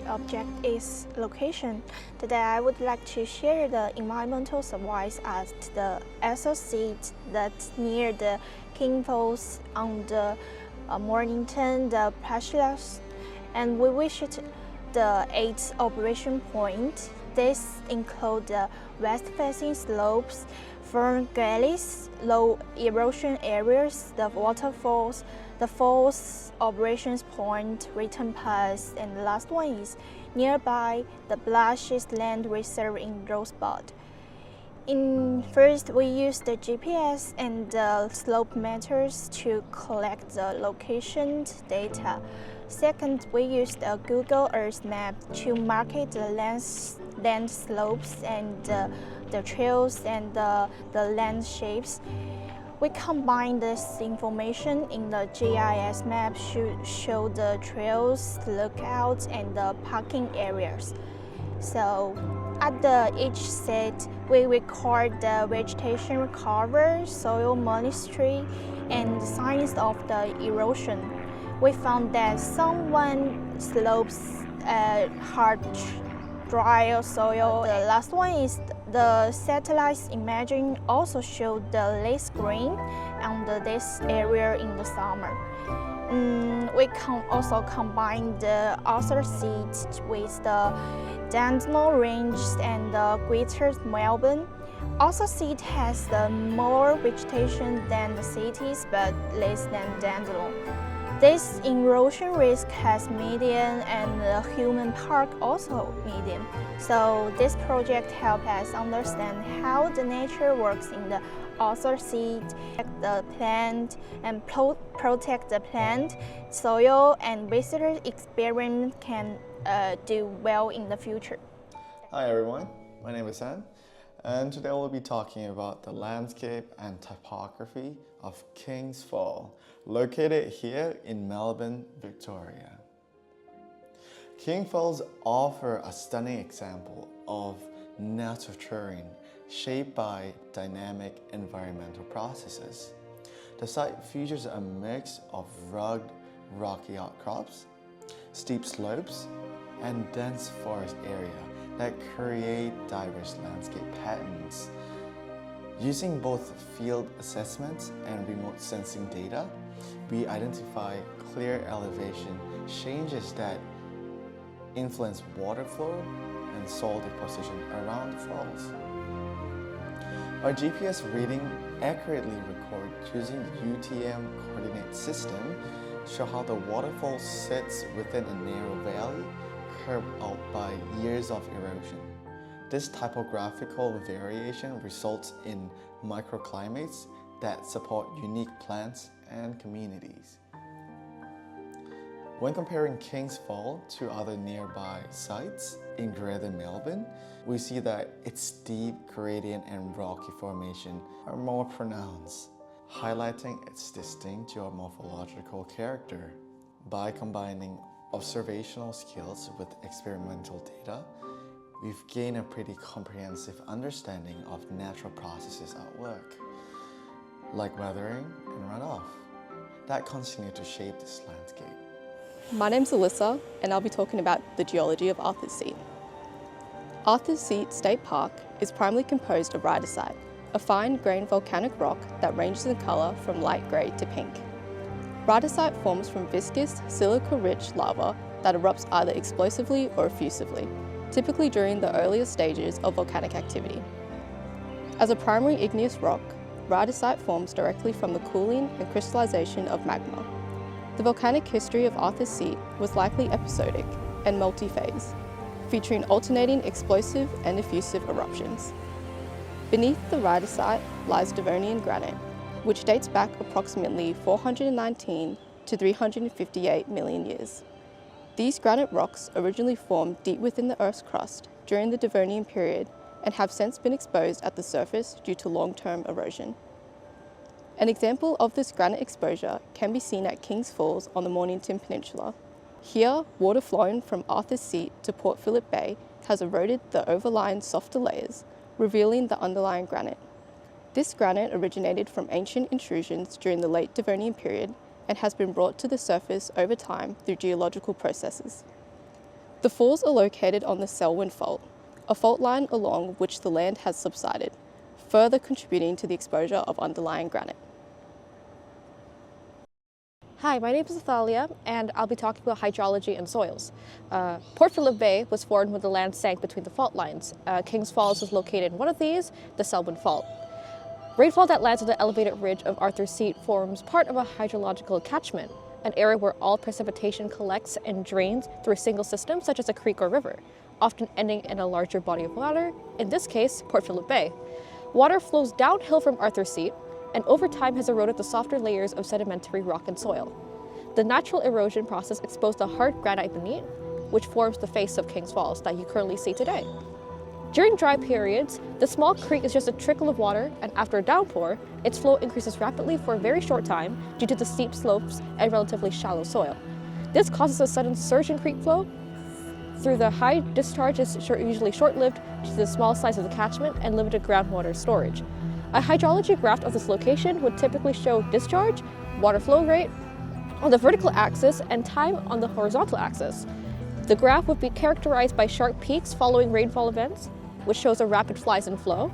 object is location. Today I would like to share the environmental surveys at the Athalia site that's near the King Falls on the Mornington, the Pashlas, and we visit the 8 operation points. These include the west-facing slopes, fern gullies, low erosion areas, the waterfalls, the falls operations point, return pass, and the last one is nearby the Blashes Land Reserve in Rosebud. First, we use the GPS and the slope meters to collect the location data. Second, we use the Google Earth map to market the land slopes and the trails and the land shapes. We combine this information in the GIS map to show the trails, lookouts, and the parking areas. So at each set, we record the vegetation cover, soil moisture, and signs of the erosion. We found that some slopes hard, dry soil. The last one is the satellite imaging also showed the less green on this area in the summer. We can also combine the other seeds with the Dandenong Range and the Greater Melbourne. Also, seed has more vegetation than the cities, but less than Dandenong. This erosion risk has median, and the human park also median. So this project helps us understand how the nature works in the other seed, the plant, and protect the plant, soil, and visitor experience can do well in the future. Hi everyone, my name is Sam, and today we'll be talking about the landscape and topography of Kings Fall, located here in Melbourne, Victoria. King Falls offer a stunning example of natural terrain shaped by dynamic environmental processes. The site features a mix of rugged, rocky outcrops, steep slopes, and dense forest area that create diverse landscape patterns. Using both field assessments and remote sensing data, we identify clear elevation changes that influence water flow and soil deposition around the falls. Our GPS reading accurately record using the UTM coordinate system show how the waterfall sits within a narrow valley curved out by years of erosion. This typographical variation results in microclimates that support unique plants and communities. When comparing Kings Fall to other nearby sites in Greater Melbourne, we see that its steep gradient and rocky formation are more pronounced, highlighting its distinct geomorphological character. By combining observational skills with experimental data, we've gained a pretty comprehensive understanding of natural processes at work, like weathering and runoff, that continue to shape this landscape. My name's Alissa, and I'll be talking about the geology of Arthur's Seat. Arthur's Seat State Park is primarily composed of rhyodacite, a fine-grained volcanic rock that ranges in colour from light grey to pink. Rhyodacite forms from viscous, silica-rich lava that erupts either explosively or effusively, typically during the earlier stages of volcanic activity. As a primary igneous rock, rhyodacite forms directly from the cooling and crystallization of magma. The volcanic history of Arthur's Seat was likely episodic and multi-phase, featuring alternating explosive and effusive eruptions. Beneath the rhyodacite lies Devonian granite, which dates back approximately 419 to 358 million years. These granite rocks originally formed deep within the Earth's crust during the Devonian period and have since been exposed at the surface due to long-term erosion. An example of this granite exposure can be seen at Kings Falls on the Mornington Peninsula. Here, water flowing from Arthur's Seat to Port Phillip Bay has eroded the overlying softer layers, revealing the underlying granite. This granite originated from ancient intrusions during the late Devonian period and has been brought to the surface over time through geological processes. The falls are located on the Selwyn Fault, a fault line along which the land has subsided, further contributing to the exposure of underlying granite. Hi, my name is Athalia, and I'll be talking about hydrology and soils. Port Phillip Bay was formed when the land sank between the fault lines. Kings Falls is located in one of these, the Selwyn Fault. Rainfall that lands on the elevated ridge of Arthur's Seat forms part of a hydrological catchment, an area where all precipitation collects and drains through a single system, such as a creek or river, often ending in a larger body of water, in this case, Port Phillip Bay. Water flows downhill from Arthur's Seat, and over time has eroded the softer layers of sedimentary rock and soil. The natural erosion process exposed the hard granite beneath, which forms the face of Kings Falls that you currently see today. During dry periods, the small creek is just a trickle of water, and after a downpour, its flow increases rapidly for a very short time due to the steep slopes and relatively shallow soil. This causes a sudden surge in creek flow. Through the high discharge is usually short-lived due to the small size of the catchment and limited groundwater storage. A hydrology graph of this location would typically show discharge, water flow rate on the vertical axis, and time on the horizontal axis. The graph would be characterized by sharp peaks following rainfall events, which shows a rapid rise in flow,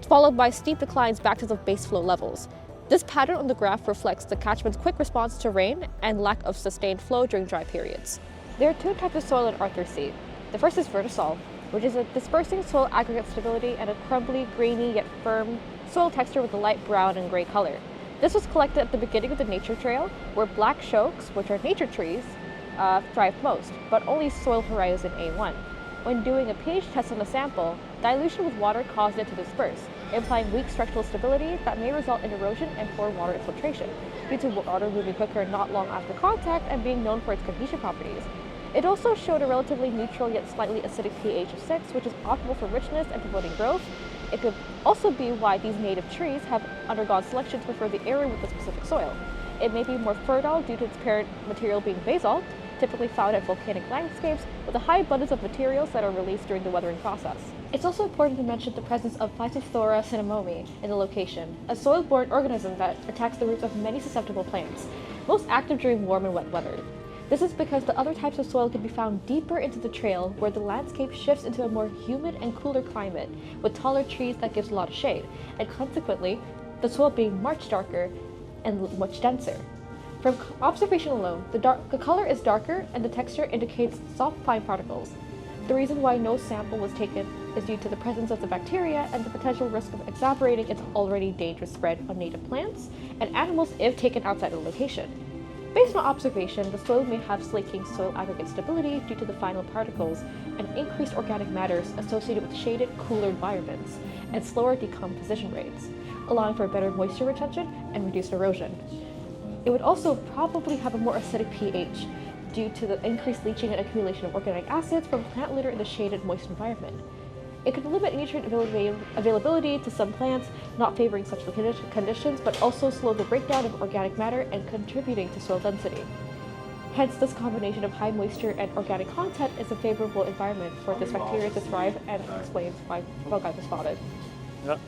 followed by steep declines back to the base flow levels. This pattern on the graph reflects the catchment's quick response to rain and lack of sustained flow during dry periods. There are two types of soil in Arthur's Seat. The first is vertisol, which is a dispersing soil aggregate stability and a crumbly, grainy yet firm soil texture with a light brown and gray color. This was collected at the beginning of the nature trail, where black shokes, which are nature trees, thrive most, but only soil horizon A1. When doing a pH test on the sample, dilution with water caused it to disperse, implying weak structural stability that may result in erosion and poor water infiltration, due to water moving quicker not long after contact and being known for its cohesion properties. It also showed a relatively neutral yet slightly acidic pH of 6, which is optimal for richness and promoting growth. It could also be why these native trees have undergone selection to prefer the area with the specific soil. It may be more fertile due to its parent material being basalt, typically found at volcanic landscapes, with a high abundance of materials that are released during the weathering process. It's also important to mention the presence of Phytophthora cinnamomi in the location, a soil-borne organism that attacks the roots of many susceptible plants, most active during warm and wet weather. This is because the other types of soil can be found deeper into the trail, where the landscape shifts into a more humid and cooler climate, with taller trees that gives a lot of shade, and consequently, the soil being much darker and much denser. From observation alone, the color is darker and the texture indicates soft fine particles. The reason why no sample was taken is due to the presence of the bacteria and the potential risk of exacerbating its already dangerous spread on native plants and animals if taken outside of the location. Based on observation, the soil may have slaking soil aggregate stability due to the final particles and increased organic matters associated with shaded, cooler environments and slower decomposition rates, allowing for better moisture retention and reduced erosion. It would also probably have a more acidic pH due to the increased leaching and accumulation of organic acids from plant litter in the shaded, moist environment. It could limit nutrient availability to some plants, not favoring such conditions, but also slow the breakdown of organic matter and contributing to soil density. Hence, this combination of high moisture and organic content is a favorable environment for this bacteria to thrive, and explains why fungi were spotted. Yep.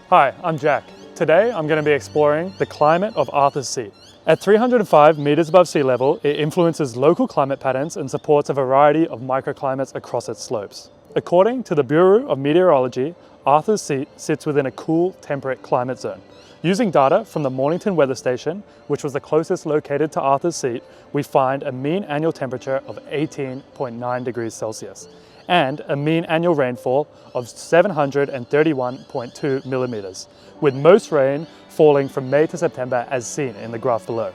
Hi, I'm Jack. Today I'm going to be exploring the climate of Arthur's Seat. At 305 meters above sea level, it influences local climate patterns and supports a variety of microclimates across its slopes. According to the Bureau of Meteorology, Arthur's Seat sits within a cool, temperate climate zone. Using data from the Mornington Weather Station, which was the closest located to Arthur's Seat, we find a mean annual temperature of 18.9 degrees Celsius and a mean annual rainfall of 731.2 millimeters, with most rain falling from May to September as seen in the graph below.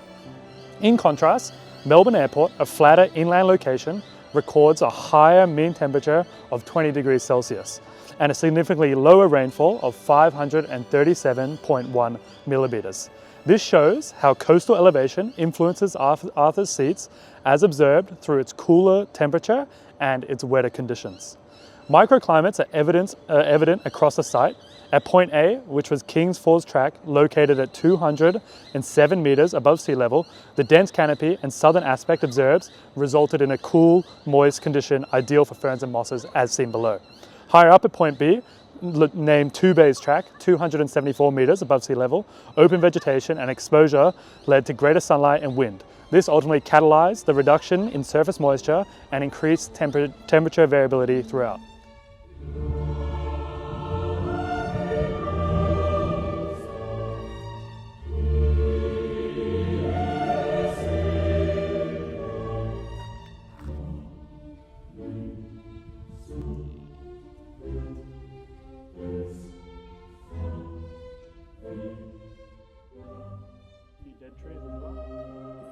In contrast, Melbourne Airport, a flatter inland location, records a higher mean temperature of 20 degrees Celsius and a significantly lower rainfall of 537.1 millimeters. This shows how coastal elevation influences Arthur's Seats as observed through its cooler temperature and its wetter conditions. Microclimates are evident across the site. At point A, which was Kings Falls Track, located at 207 meters above sea level, the dense canopy and southern aspect observed resulted in a cool, moist condition ideal for ferns and mosses as seen below. Higher up at point B, named Two Bays Track, 274 meters above sea level, open vegetation and exposure led to greater sunlight and wind, This ultimately catalyzed the reduction in surface moisture and increased temperature variability throughout.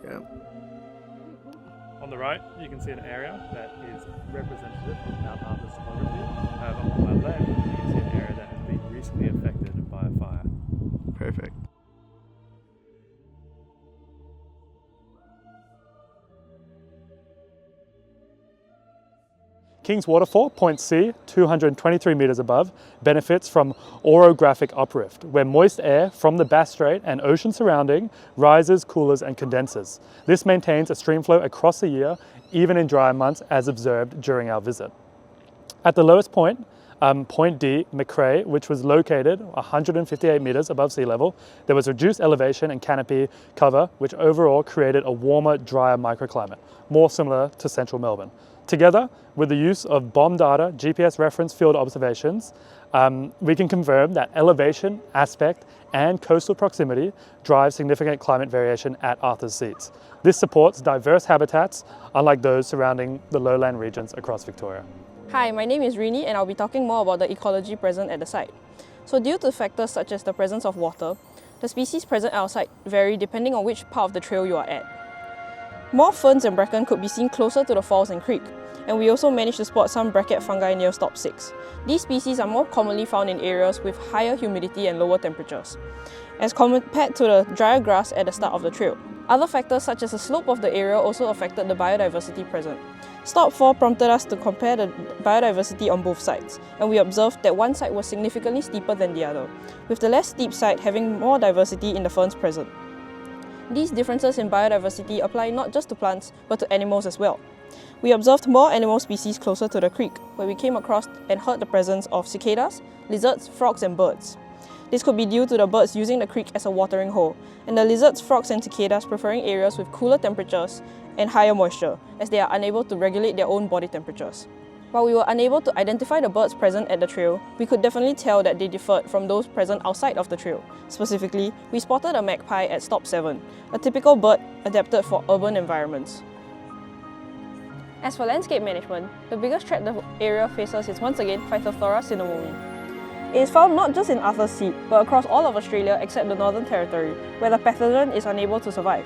Yeah. On the right, you can see an area that is representative of Mount Arthur's topography. However, on my left, you can see an area that has been recently affected by a fire. Perfect. King's Waterfall, point C, 223 metres above, benefits from orographic uplift, where moist air from the Bass Strait and ocean surrounding rises, cools and condenses. This maintains a stream flow across the year, even in drier months, as observed during our visit. At the lowest point, point D, McRae, which was located 158 metres above sea level, there was reduced elevation and canopy cover, which overall created a warmer, drier microclimate, more similar to central Melbourne. Together with the use of BOM data, GPS reference field observations, we can confirm that elevation, aspect, and coastal proximity drive significant climate variation at Arthur's Seats. This supports diverse habitats, unlike those surrounding the lowland regions across Victoria. Hi, my name is Reenie and I'll be talking more about the ecology present at the site. So due to factors such as the presence of water, the species present at our site vary depending on which part of the trail you are at. More ferns and bracken could be seen closer to the falls and creek, and we also managed to spot some bracket fungi near stop 6. These species are more commonly found in areas with higher humidity and lower temperatures, as compared to the drier grass at the start of the trail. Other factors such as the slope of the area also affected the biodiversity present. Stop 4 prompted us to compare the biodiversity on both sides, and we observed that one side was significantly steeper than the other, with the less steep side having more diversity in the ferns present. These differences in biodiversity apply not just to plants, but to animals as well. We observed more animal species closer to the creek, where we came across and heard the presence of cicadas, lizards, frogs and birds. This could be due to the birds using the creek as a watering hole, and the lizards, frogs and cicadas preferring areas with cooler temperatures and higher moisture, as they are unable to regulate their own body temperatures. While we were unable to identify the birds present at the trail, we could definitely tell that they differed from those present outside of the trail. Specifically, we spotted a magpie at stop 7, a typical bird adapted for urban environments. As for landscape management, the biggest threat the area faces is once again Phytophthora cinnamomum. It is found not just in Arthur's Seat, but across all of Australia except the Northern Territory, where the pathogen is unable to survive.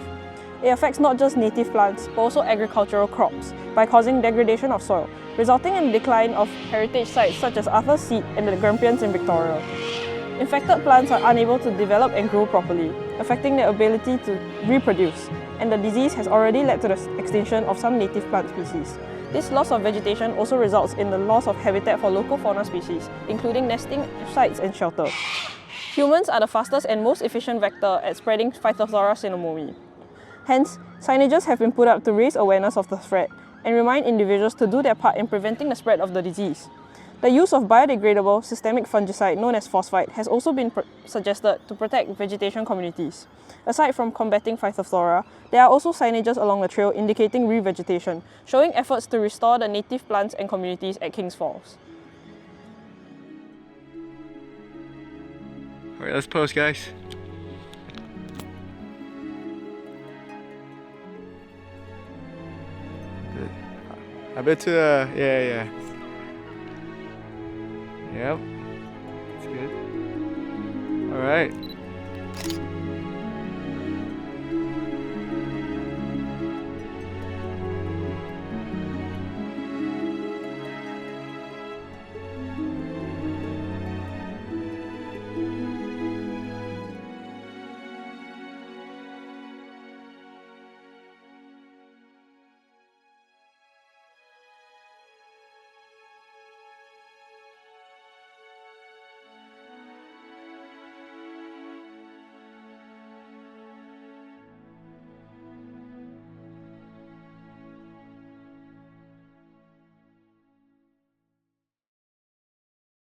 It affects not just native plants, but also agricultural crops, by causing degradation of soil, resulting in the decline of heritage sites such as Arthur's Seat and the Grampians in Victoria. Infected plants are unable to develop and grow properly, affecting their ability to reproduce, and the disease has already led to the extinction of some native plant species. This loss of vegetation also results in the loss of habitat for local fauna species, including nesting sites and shelter. Humans are the fastest and most efficient vector at spreading Phytophthora cinnamomum. Hence, signages have been put up to raise awareness of the threat and remind individuals to do their part in preventing the spread of the disease. The use of biodegradable systemic fungicide known as phosphite has also been suggested to protect vegetation communities. Aside from combating Phytophthora, there are also signages along the trail indicating revegetation, showing efforts to restore the native plants and communities at Kings Falls. Alright, let's pose, guys. Good. A bit to the, yeah. Yep. That's good. Alright.